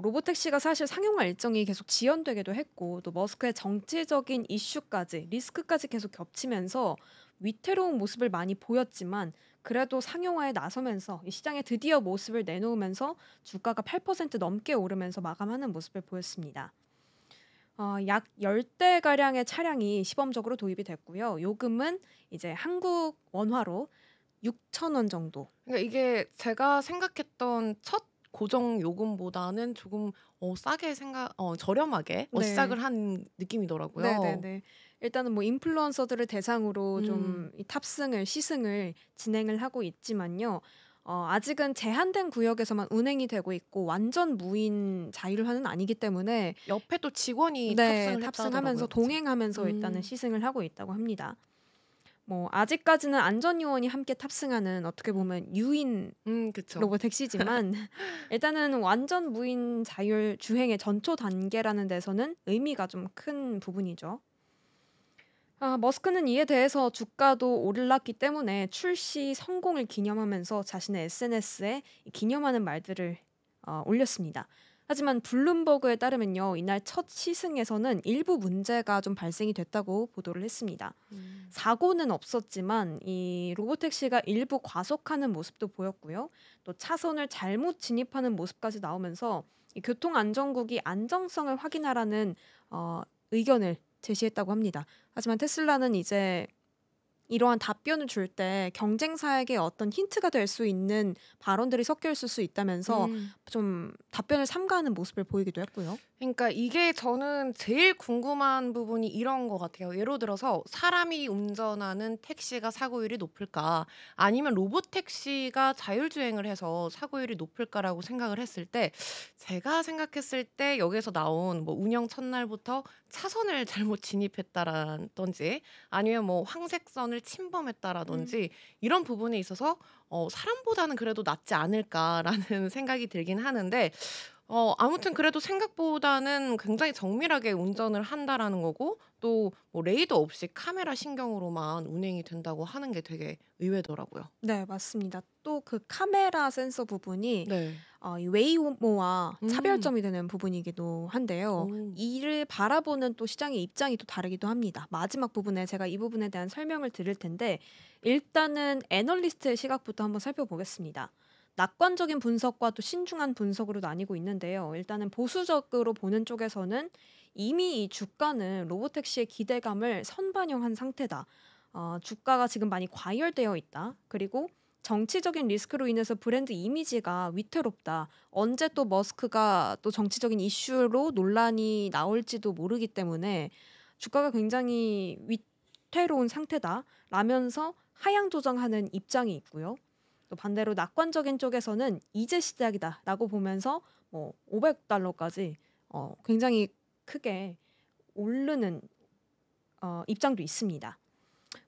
로보택시가 사실 상용화 일정이 계속 지연되기도 했고 또 머스크의 정치적인 이슈까지 리스크까지 계속 겹치면서 위태로운 모습을 많이 보였지만 그래도 상용화에 나서면서 이 시장에 드디어 모습을 내놓으면서 주가가 8% 넘게 오르면서 마감하는 모습을 보였습니다. 약 10대가량의 차량이 시범적으로 도입이 됐고요. 요금은 이제 한국 원화로 6,000원 정도. 그러니까 이게 제가 생각했던 첫 고정 요금보다는 조금 싸게 저렴하게 네. 시작을 한 느낌이더라고요. 네네네. 일단은 뭐 인플루언서들을 대상으로 좀 음. 이 탑승을 시승을 진행을 하고 있지만요. 아직은 제한된 구역에서만 운행이 되고 있고 완전 무인 자율화는 아니기 때문에 옆에 또 직원이 네, 탑승을 했다 탑승하면서 하더라고요. 그쵸? 동행하면서 일단은 음. 시승을 하고 있다고 합니다. 뭐 아직까지는 안전요원이 함께 탑승하는 어떻게 음. 보면 유인 그쵸. 로보택시지만 일단은 완전 무인 자율 주행의 전초 단계라는 데서는 의미가 좀 큰 부분이죠. 머스크는 이에 대해서 주가도 오르락기 때문에 출시 성공을 기념하면서 자신의 SNS에 기념하는 말들을 올렸습니다. 하지만 블룸버그에 따르면요, 이날 첫 시승에서는 일부 문제가 좀 발생이 됐다고 보도를 했습니다. 음. 사고는 없었지만 이 로보택시가 일부 과속하는 모습도 보였고요. 또 차선을 잘못 진입하는 모습까지 나오면서 이 교통안전국이 안정성을 확인하라는 의견을 제시했다고 합니다. 하지만 테슬라는 이제 이러한 답변을 줄 때 경쟁사에게 어떤 힌트가 될 수 있는 발언들이 섞여 있을 수 있다면서 음. 좀 답변을 삼가하는 모습을 보이기도 했고요. 그러니까 이게 저는 제일 궁금한 부분이 이런 것 같아요. 예를 들어서 사람이 운전하는 택시가 사고율이 높을까? 아니면 로봇 택시가 자율주행을 해서 사고율이 높을까라고 생각을 했을 때 제가 생각했을 때 여기에서 나온 뭐 운영 첫날부터 차선을 잘못 진입했다라든지 아니면 뭐 황색선을 음. 침범했다라든지 이런 부분에 있어서 '사람보다는 그래도 낫지 않을까.'라는 생각이 들긴 하는데 아무튼 그래도 생각보다는 굉장히 정밀하게 운전을 한다라는 거고 또 뭐 레이더 없이 카메라 신경으로만 운행이 된다고 하는 게 되게 의외더라고요. 네, 맞습니다. 또 그 카메라 센서 부분이 네. 이 웨이모와 음. 차별점이 되는 부분이기도 한데요. 오. 이를 바라보는 또 시장의 입장이 또 다르기도 합니다. 마지막 부분에 제가 이 부분에 대한 설명을 드릴 텐데 일단은 애널리스트의 시각부터 한번 살펴보겠습니다. 낙관적인 분석과 또 신중한 분석으로 나뉘고 있는데요. 일단은 보수적으로 보는 쪽에서는 이미 이 주가는 로보택시의 기대감을 선반영한 상태다. 주가가 지금 많이 과열되어 있다. 그리고 정치적인 리스크로 인해서 브랜드 이미지가 위태롭다. 언제 또 머스크가 또 정치적인 이슈로 논란이 나올지도 모르기 때문에 주가가 굉장히 위태로운 상태다. 라면서 하향 조정하는 입장이 있고요. 또 반대로 낙관적인 쪽에서는 이제 시작이다라고 보면서 뭐 $500까지 굉장히 크게 오르는 입장도 있습니다.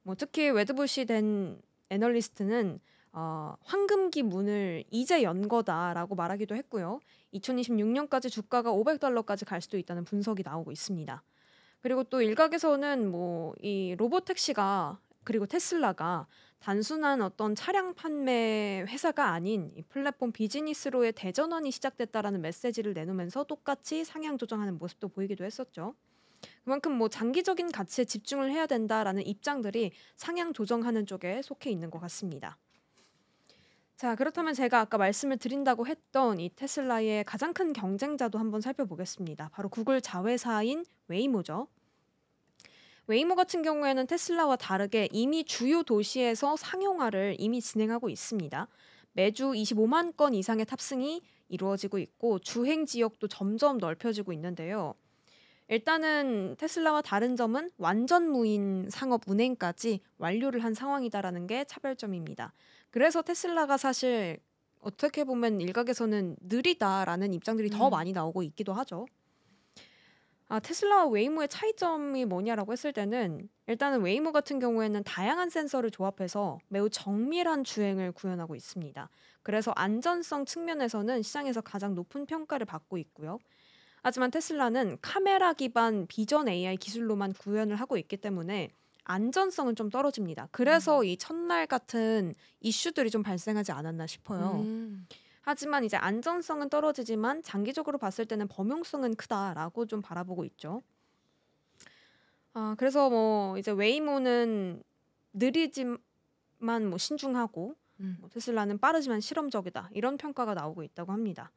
뭐 특히 웨드부시 된 애널리스트는 황금기 문을 이제 연 거다라고 말하기도 했고요. 2026년까지 주가가 $500까지 갈 수도 있다는 분석이 나오고 있습니다. 그리고 또 일각에서는 뭐 이 로보택시가 그리고 테슬라가 단순한 어떤 차량 판매 회사가 아닌 이 플랫폼 비즈니스로의 대전환이 시작됐다라는 메시지를 내놓으면서 똑같이 상향 조정하는 모습도 보이기도 했었죠. 그만큼 뭐 장기적인 가치에 집중을 해야 된다라는 입장들이 상향 조정하는 쪽에 속해 있는 것 같습니다. 자, 그렇다면 제가 아까 말씀을 드린다고 했던 이 테슬라의 가장 큰 경쟁자도 한번 살펴보겠습니다. 바로 구글 자회사인 웨이모죠. 웨이모 같은 경우에는 테슬라와 다르게 이미 주요 도시에서 상용화를 이미 진행하고 있습니다. 매주 25만 건 이상의 탑승이 이루어지고 있고 주행 지역도 점점 넓혀지고 있는데요. 일단은 테슬라와 다른 점은 완전 무인 상업 운행까지 완료를 한 상황이다라는 게 차별점입니다. 그래서 테슬라가 사실 어떻게 보면 일각에서는 느리다라는 입장들이 더 음. 많이 나오고 있기도 하죠. 테슬라와 웨이모의 차이점이 뭐냐라고 했을 때는 일단은 웨이모 같은 경우에는 다양한 센서를 조합해서 매우 정밀한 주행을 구현하고 있습니다. 그래서 안전성 측면에서는 시장에서 가장 높은 평가를 받고 있고요. 하지만 테슬라는 카메라 기반 비전 AI 기술로만 구현을 하고 있기 때문에 안전성은 좀 떨어집니다. 그래서 음. 이 첫날 같은 이슈들이 좀 발생하지 않았나 싶어요. 음. 하지만 이제 안전성은 떨어지지만 장기적으로 봤을 때는 범용성은 크다라고 좀 바라보고 있죠. 그래서 뭐 이제 웨이모는 느리지만 뭐 신중하고 음. 뭐 테슬라는 빠르지만 실험적이다. 이런 평가가 나오고 있다고 합니다.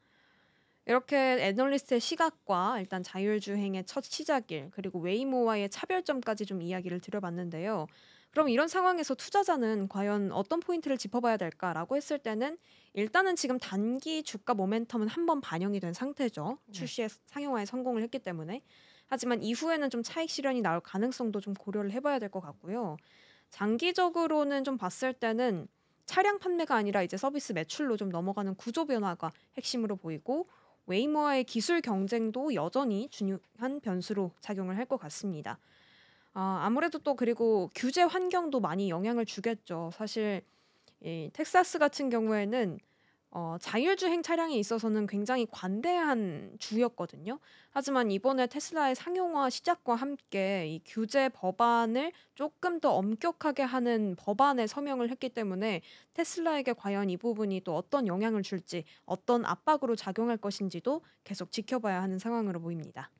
이렇게 애널리스트의 시각과 일단 자율주행의 첫 시작일 그리고 웨이모와의 차별점까지 좀 이야기를 드려봤는데요. 그럼 이런 상황에서 투자자는 과연 어떤 포인트를 짚어봐야 될까라고 했을 때는 일단은 지금 단기 주가 모멘텀은 한번 반영이 된 상태죠. 네. 출시에 상용화에 성공을 했기 때문에. 하지만 이후에는 좀 차익 실현이 나올 가능성도 좀 고려를 해봐야 될 것 같고요. 장기적으로는 좀 봤을 때는 차량 판매가 아니라 이제 서비스 매출로 좀 넘어가는 구조 변화가 핵심으로 보이고 웨이모와의 기술 경쟁도 여전히 중요한 변수로 작용을 할 것 같습니다. 아무래도 또 그리고 규제 환경도 많이 영향을 주겠죠. 사실 이 텍사스 같은 경우에는 자율주행 차량에 있어서는 굉장히 관대한 주였거든요. 하지만 이번에 테슬라의 상용화 시작과 함께 이 규제 법안을 조금 더 엄격하게 하는 법안에 서명을 했기 때문에 테슬라에게 과연 이 부분이 또 어떤 영향을 줄지, 어떤 압박으로 작용할 것인지도 계속 지켜봐야 하는 상황으로 보입니다.